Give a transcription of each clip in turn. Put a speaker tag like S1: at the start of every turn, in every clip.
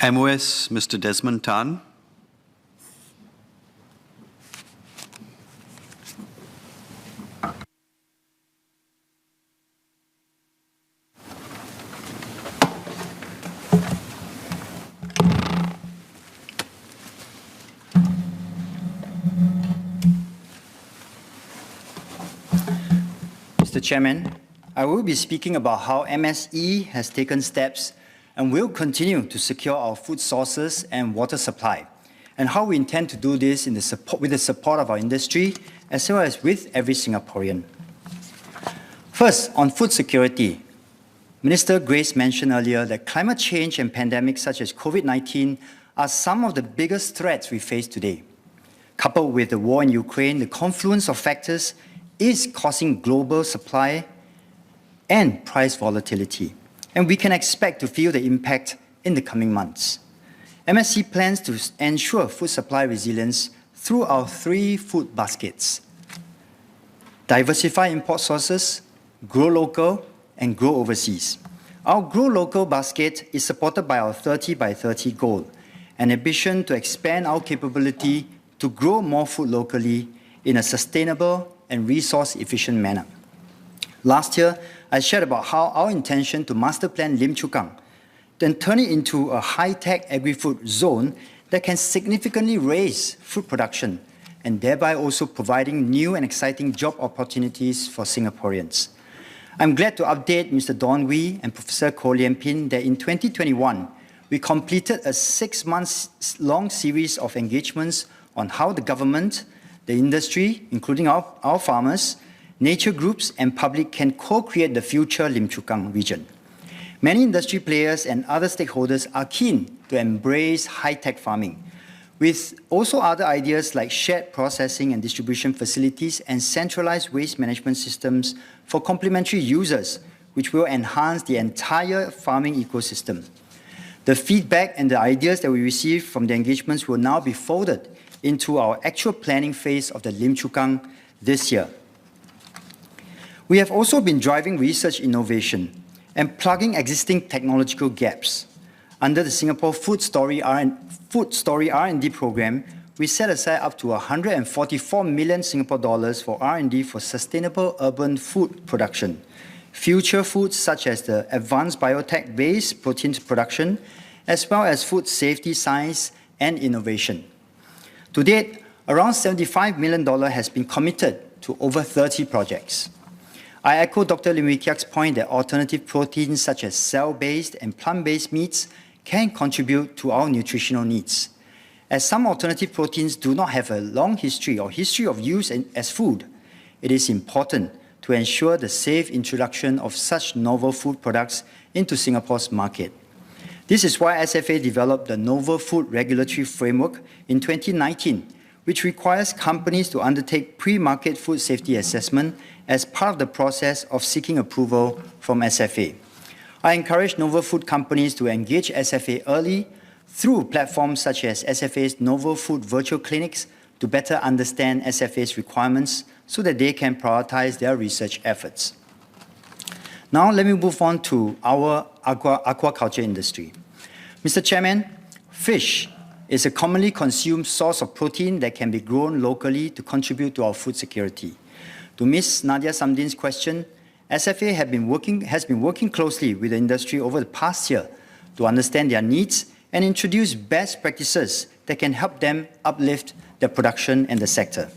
S1: MOS, Mr. Desmond Tan.
S2: Mr. Chairman, I will be speaking about how MSE has taken steps and will continue to secure our food sources and water supply, and how we intend to do this with the support of our industry, as well as with every Singaporean. First, on food security, Minister Grace mentioned earlier that climate change and pandemics such as COVID-19 are some of the biggest threats we face today. Coupled with the war in Ukraine, the confluence of factors is causing global supply and price volatility, and we can expect to feel the impact in the coming months. MSC plans to ensure food supply resilience through our 3 food baskets: diversify import sources, grow local, and grow overseas. Our grow local basket is supported by our 30 by 30 goal, an ambition to expand our capability to grow more food locally in a sustainable and resource-efficient manner. Last year, I shared about how our intention to master plan Lim Chu Kang, then turn it into a high-tech agri-food zone that can significantly raise food production and thereby also providing new and exciting job opportunities for Singaporeans. I'm glad to update Mr. Don Wee and Professor Koh Lian Pin that in 2021, we completed a 6-month-long series of engagements on how the government, the industry, including our farmers, nature groups, and public can co-create the future Lim Chu Kang region. Many industry players and other stakeholders are keen to embrace high-tech farming, with also other ideas like shared processing and distribution facilities and centralized waste management systems for complementary users, which will enhance the entire farming ecosystem. The feedback and the ideas that we receive from the engagements will now be folded into our actual planning phase of the Lim Chu Kang this year. We have also been driving research innovation and plugging existing technological gaps. Under the Singapore Food Story R&D program, we set aside up to 144 million Singapore dollars for R&D for sustainable urban food production, future foods such as the advanced biotech-based protein production, as well as food safety science and innovation. To date, around $75 million has been committed to over 30 projects. I echo Dr. Lim Wee Kiak's point that alternative proteins such as cell-based and plant-based meats can contribute to our nutritional needs. As some alternative proteins do not have a long history or history of use as food, it is important to ensure the safe introduction of such novel food products into Singapore's market. This is why SFA developed the Novel Food Regulatory Framework in 2019, which requires companies to undertake pre-market food safety assessment as part of the process of seeking approval from SFA. I encourage novel food companies to engage SFA early through platforms such as SFA's Novel Food Virtual Clinics to better understand SFA's requirements so that they can prioritize their research efforts. Now let me move on to our aquaculture industry. Mr. Chairman, fish is a commonly consumed source of protein that can be grown locally to contribute to our food security. To Ms. Nadia Samdin's question, SFA has been working closely with the industry over the past year to understand their needs and introduce best practices that can help them uplift their production and the sector.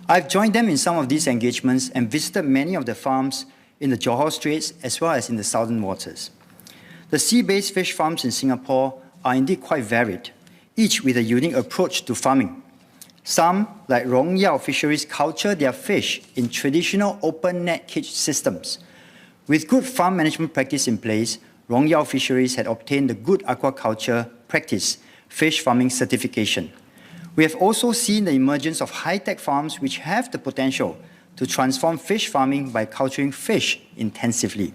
S2: I've joined them in some of these engagements and visited many of the farms in the Johor Straits as well as in the southern waters. The sea-based fish farms in Singapore are indeed quite varied, each with a unique approach to farming. Some, like Rong Yao Fisheries, culture their fish in traditional open net cage systems. With good farm management practice in place, Rong Yao Fisheries had obtained the Good Aquaculture Practice fish farming certification. We have also seen the emergence of high-tech farms which have the potential to transform fish farming by culturing fish intensively.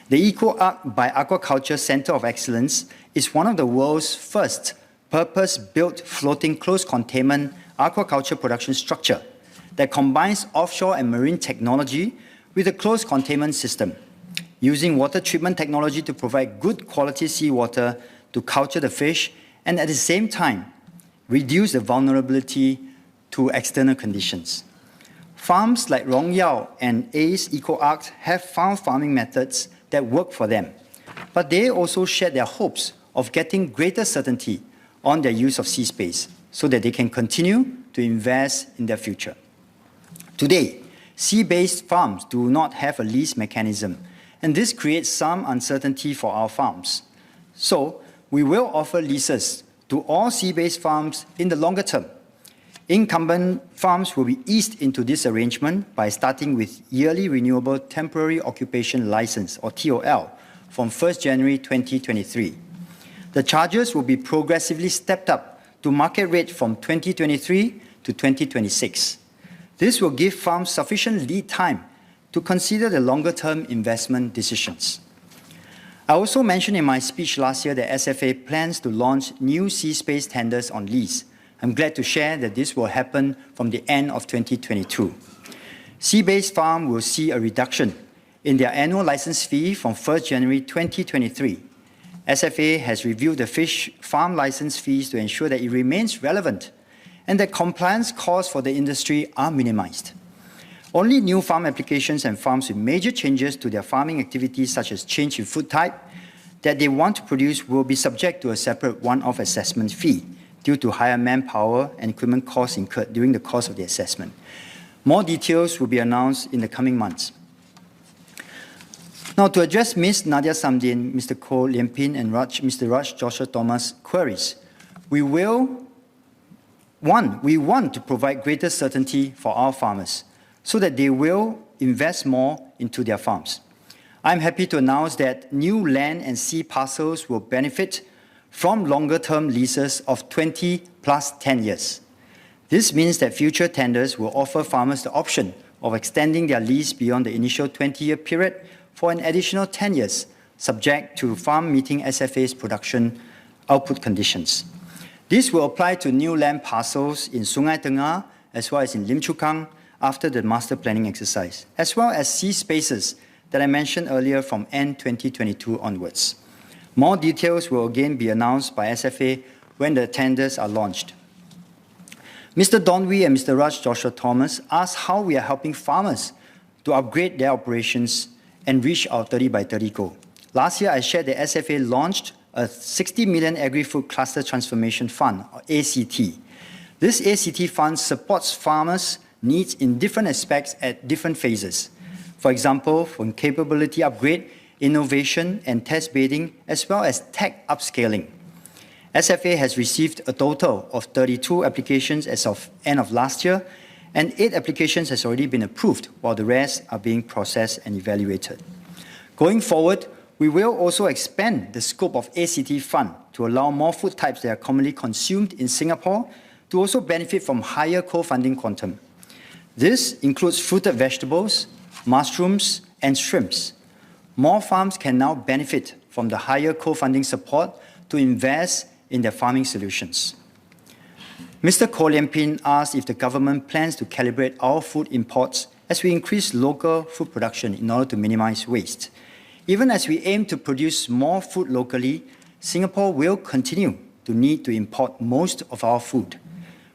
S2: The EcoArc by Aquaculture Center of Excellence is one of the world's first purpose-built floating close containment aquaculture production structure that combines offshore and marine technology with a close containment system. Using water treatment technology to provide good quality seawater, to culture the fish and at the same time reduce the vulnerability to external conditions. Farms like Rong Yao and Ace EcoArc have found farming methods that work for them, but they also share their hopes of getting greater certainty on their use of sea space so that they can continue to invest in their future. Today, sea-based farms do not have a lease mechanism, and this creates some uncertainty for our farms. So, we will offer leases to all sea-based farms in the longer term. Incumbent farms will be eased into this arrangement by starting with yearly renewable temporary occupation license, or TOL, from 1st January 2023. The charges will be progressively stepped up to market rate from 2023 to 2026. This will give farms sufficient lead time to consider the longer-term investment decisions. I also mentioned in my speech last year that SFA plans to launch new sea space tenders on lease. I'm glad to share that this will happen from the end of 2022. Sea-based farms will see a reduction in their annual license fee from 1st January 2023. SFA has reviewed the fish farm license fees to ensure that it remains relevant and that compliance costs for the industry are minimized. Only new farm applications and farms with major changes to their farming activities, such as change in food type, that they want to produce will be subject to a separate one-off assessment fee due to higher manpower and equipment costs incurred during the course of the assessment. More details will be announced in the coming months. Now, to address Ms. Nadia Samdin, Mr. Koh Lian Pin, and Mr. Raj Joshua Thomas' queries, we want to provide greater certainty for our farmers so that they will invest more into their farms. I'm happy to announce that new land and sea parcels will benefit from longer-term leases of 20 plus 10 years. This means that future tenders will offer farmers the option of extending their lease beyond the initial 20-year period for an additional 10 years, subject to farm meeting SFA's production output conditions. This will apply to new land parcels in Sungai Tengah as well as in Lim Chu Kang after the master planning exercise, as well as sea spaces that I mentioned earlier from end 2022 onwards. More details will again be announced by SFA when the tenders are launched. Mr. Donwy and Mr. Raj Joshua Thomas asked how we are helping farmers to upgrade their operations and reach our 30 by 30 goal. Last year, I shared that SFA launched a 60 million Agri-Food Cluster Transformation Fund, or ACT. This ACT fund supports farmers' needs in different aspects at different phases. For example, from capability upgrade, innovation and test bedding, as well as tech upscaling. SFA has received a total of 32 applications as of end of last year, and 8 applications has already been approved, while the rest are being processed and evaluated. Going forward, we will also expand the scope of ACT fund to allow more food types that are commonly consumed in Singapore to also benefit from higher co-funding quantum. This includes fruited vegetables, mushrooms, and shrimps. More farms can now benefit from the higher co-funding support to invest in their farming solutions. Mr. Koh Lian Pin asked if the government plans to calibrate our food imports as we increase local food production in order to minimize waste. Even as we aim to produce more food locally, Singapore will continue to need to import most of our food.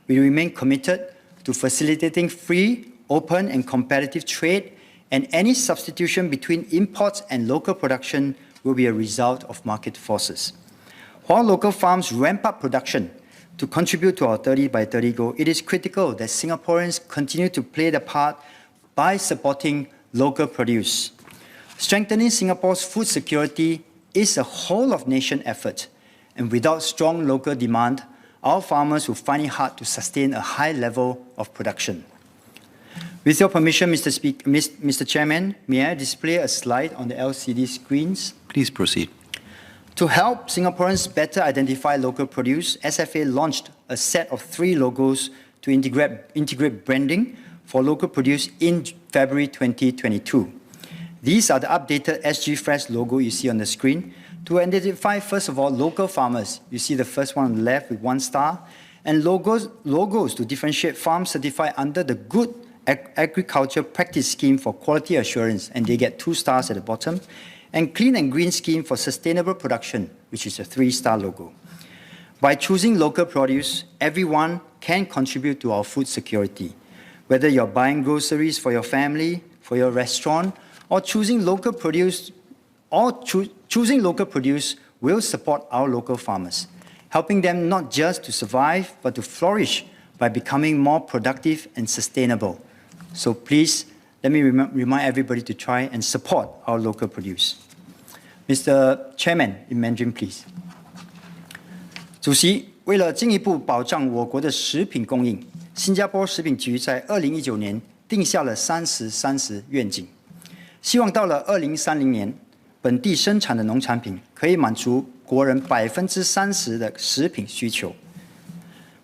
S2: We remain committed to facilitating free, open, and competitive trade, and any substitution between imports and local production will be a result of market forces. While local farms ramp up production to contribute to our 30 by 30 goal, it is critical that Singaporeans continue to play their part by supporting local produce. Strengthening Singapore's food security is a whole-of-nation effort, and without strong local demand, our farmers will find it hard to sustain a high level of production. With your permission, Mr. Chairman, may I display a slide on the LCD screens?
S1: Please proceed.
S2: To help Singaporeans better identify local produce, SFA launched a set of 3 logos to integrate branding for local produce in February 2022. These are the updated SG Fresh logo you see on the screen to identify, first of all, local farmers. You see the first one on the left with 1 star, and logos to differentiate farms certified under the Good Agriculture Practice Scheme for Quality Assurance, and they get 2 stars at the bottom, and Clean and Green Scheme for Sustainable Production which is a 3-star logo. By choosing local produce, everyone can contribute to our food security. Whether you're buying groceries for your family, for your restaurant, or choosing local produce, will support our local farmers, helping them not just to survive, but to flourish by becoming more productive and sustainable. So please, let me remind everybody to try and support our local produce. Mr. Chairman, in Mandarin, please. 主席，为了进一步保障我国的食品供应，新加坡食品局在2019年定下了30-30愿景，希望到了2030年，本地生产的农产品可以满足国人30%的食品需求。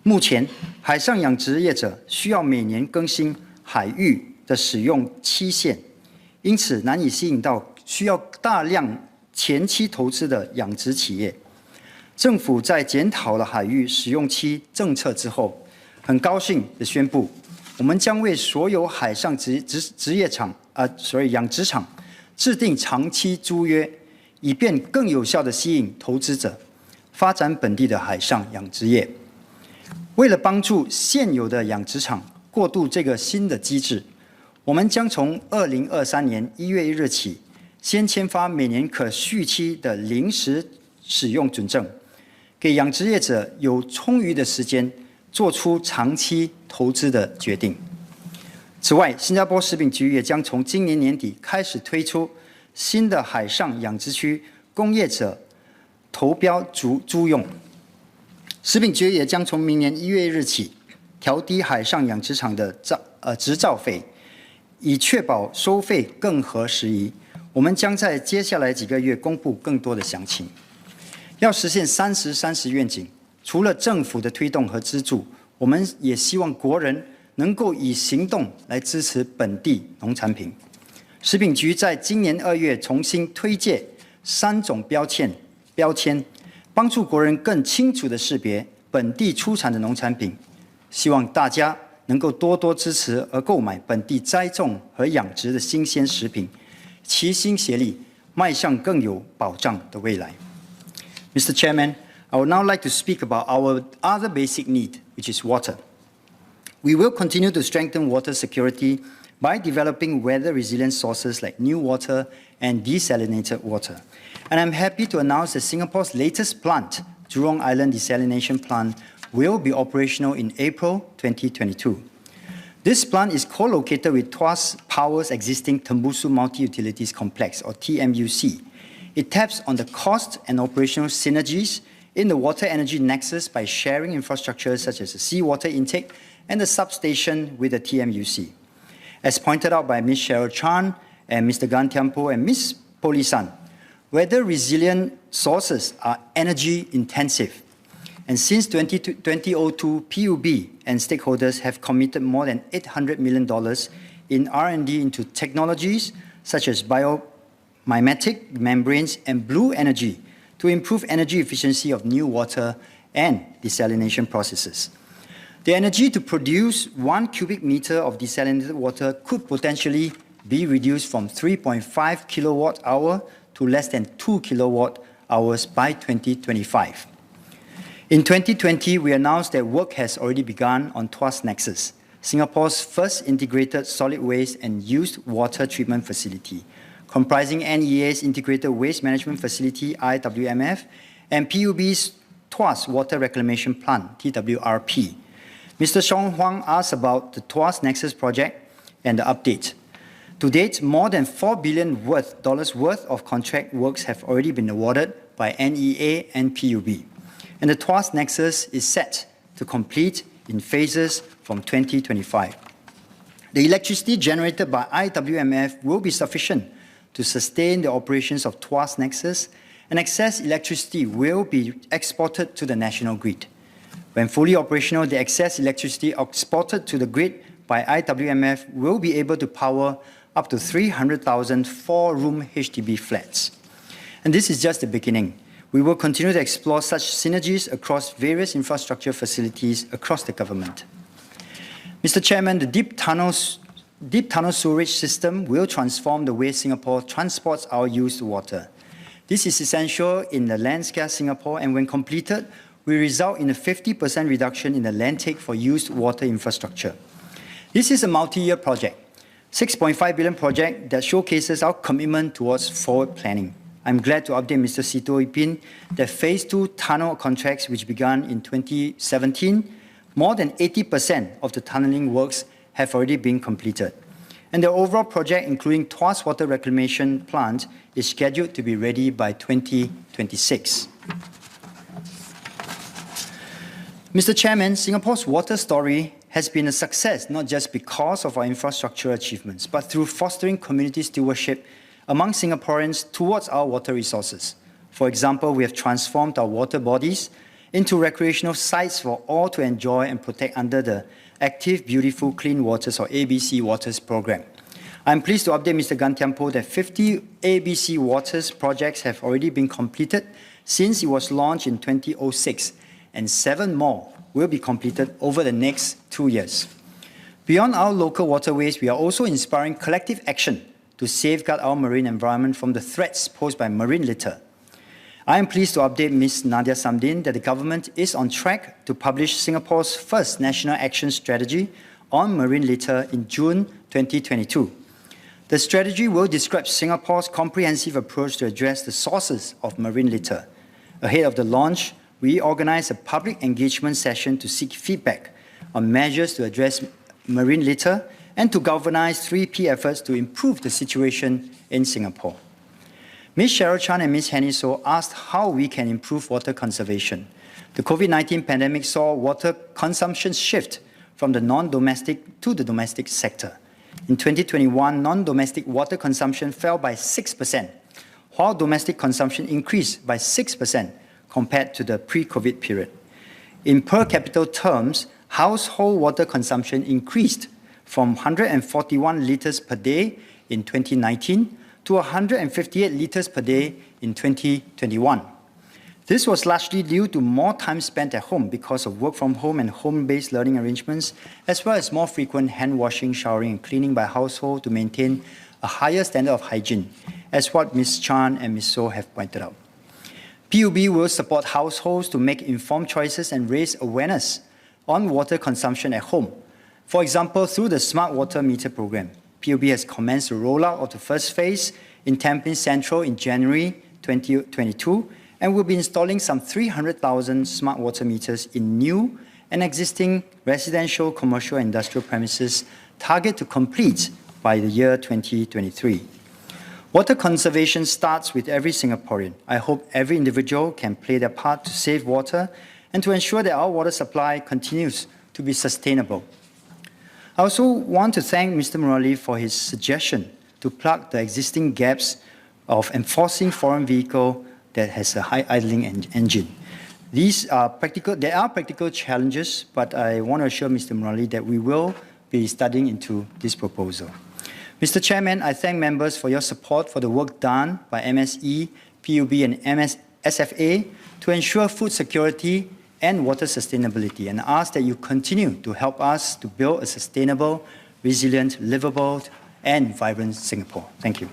S2: 目前，海上养殖业者需要每年更新海域的使用期限，因此难以吸引到需要大量前期投资的养殖企业。政府在检讨了海域使用期政策之后，很高兴地宣布，我们将为所有海上养殖场制定长期租约，以便更有效地吸引投资者，发展本地的海上养殖业。为了帮助现有的养殖场过渡这个新的机制，我们将从2023年1月1日起，先签发每年可续期的临时使用准证，给养殖业者有充裕的时间做出长期投资的决定。此外，新加坡食品局也将从今年年底开始推出新的海上养殖区供业者投标租用。食品局也将从明年1月1日起调低海上养殖场的执照费，以确保收费更合时宜。我们将在接下来几个月公布更多的详情。要实现30-30愿景，除了政府的推动和资助，我们也希望国人能够以行动来支持本地农产品。食品局在今年2月重新推介3种标签，帮助国人更清楚地识别本地出产的农产品。希望大家能够多多支持而购买本地栽种和养殖的新鲜食品，齐心协力，迈向更有保障的未来。Mr. Chairman, I would now like to speak about our other basic need, which is water. We will continue to strengthen water security by developing weather-resilient sources like new water and desalinated water. And I'm happy to announce that Singapore's latest plant, Jurong Island Desalination Plant, will be operational in April 2022. This plant is co-located with Tuas Power's existing Tembusu Multi-Utilities Complex, or TMUC. It taps on the cost and operational synergies in the water-energy nexus by sharing infrastructure such as the seawater intake and the substation with the TMUC. As pointed out by Ms. Cheryl Chan and Mr. Gan Tiampo and Ms. Polisan, weather-resilient sources are energy-intensive. And since 2002, PUB and stakeholders have committed more than $800 million in R&D into technologies such as biomimetic membranes and blue energy to improve energy efficiency of new water and desalination processes. The energy to produce 1 cubic meter of desalinated water could potentially be reduced from 3.5 kilowatt hour to less than 2 kilowatt hours by 2025. In 2020, we announced that work has already begun on Tuas Nexus, Singapore's first integrated solid waste and used water treatment facility, comprising NEA's Integrated Waste Management Facility, IWMF, and PUB's Tuas Water Reclamation Plant, TWRP. Mr. Sean Huang asked about the Tuas Nexus project and the update. To date, more than $4 billion worth of contract works have already been awarded by NEA and PUB. And the Tuas Nexus is set to complete in phases from 2025. The electricity generated by IWMF will be sufficient to sustain the operations of Tuas Nexus, and excess electricity will be exported to the national grid. When fully operational, the excess electricity exported to the grid by IWMF will be able to power up to 300,000 four-room HDB flats. And this is just the beginning. We will continue to explore such synergies across various infrastructure facilities across the government. Mr. Chairman, the deep tunnel sewerage system will transform the way Singapore transports our used water. This is essential in the land-scarce Singapore, and when completed, will result in a 50% reduction in the land take for used water infrastructure. This is a multi-year project, 6.5 billion project that showcases our commitment towards forward planning. I'm glad to update Mr. Sito Ipin that Phase 2 tunnel contracts, which began in 2017, more than 80% of the tunneling works have already been completed. And the overall project, including Tuas Water Reclamation Plant, is scheduled to be ready by 2026. Mr. Chairman, Singapore's water story has been a success not just because of our infrastructural achievements, but through fostering community stewardship among Singaporeans towards our water resources. For example, we have transformed our water bodies into recreational sites for all to enjoy and protect under the Active, Beautiful, Clean Waters, or ABC Waters program. I'm pleased to update Mr. Gan Thiam Poh that 50 ABC Waters projects have already been completed since it was launched in 2006, and 7 more will be completed over the next 2 years. Beyond our local waterways, we are also inspiring collective action to safeguard our marine environment from the threats posed by marine litter. I am pleased to update Ms. Nadia Samdin that the government is on track to publish Singapore's first National Action Strategy on marine litter in June 2022. The strategy will describe Singapore's comprehensive approach to address the sources of marine litter. Ahead of the launch, we organized a public engagement session to seek feedback on measures to address marine litter and to galvanize 3P efforts to improve the situation in Singapore. Ms. Cheryl Chan and Ms. Henny So asked how we can improve water conservation. The COVID-19 pandemic saw water consumption shift from the non-domestic to the domestic sector. In 2021, non-domestic water consumption fell by 6%, while domestic consumption increased by 6% compared to the pre-COVID period. In per capita terms, household water consumption increased from 141 litres per day in 2019 to 158 litres per day in 2021. This was largely due to more time spent at home because of work from home and home-based learning arrangements, as well as more frequent hand washing, showering, and cleaning by household to maintain a higher standard of hygiene, as what Ms. Chan and Ms. So have pointed out. PUB will support households to make informed choices and raise awareness on water consumption at home. For example, through the Smart Water Meter program, PUB has commenced the rollout of the first phase in Tampines Central in January 2022 and will be installing some 300,000 smart water meters in new and existing residential, commercial, and industrial premises, target to complete by the year 2023. Water conservation starts with every Singaporean. I hope every individual can play their part to save water and to ensure that our water supply continues to be sustainable. I also want to thank Mr. Murali for his suggestion to plug the existing gaps of enforcing foreign vehicle that has a high idling engine. There are practical challenges, but I want to assure Mr. Murali that we will be studying into this proposal. Mr. Chairman, I thank members for your support for the work done by MSE, PUB, and SFA to ensure food security and water sustainability, and ask that you continue to help us to build a sustainable, resilient, livable, and vibrant Singapore. Thank you.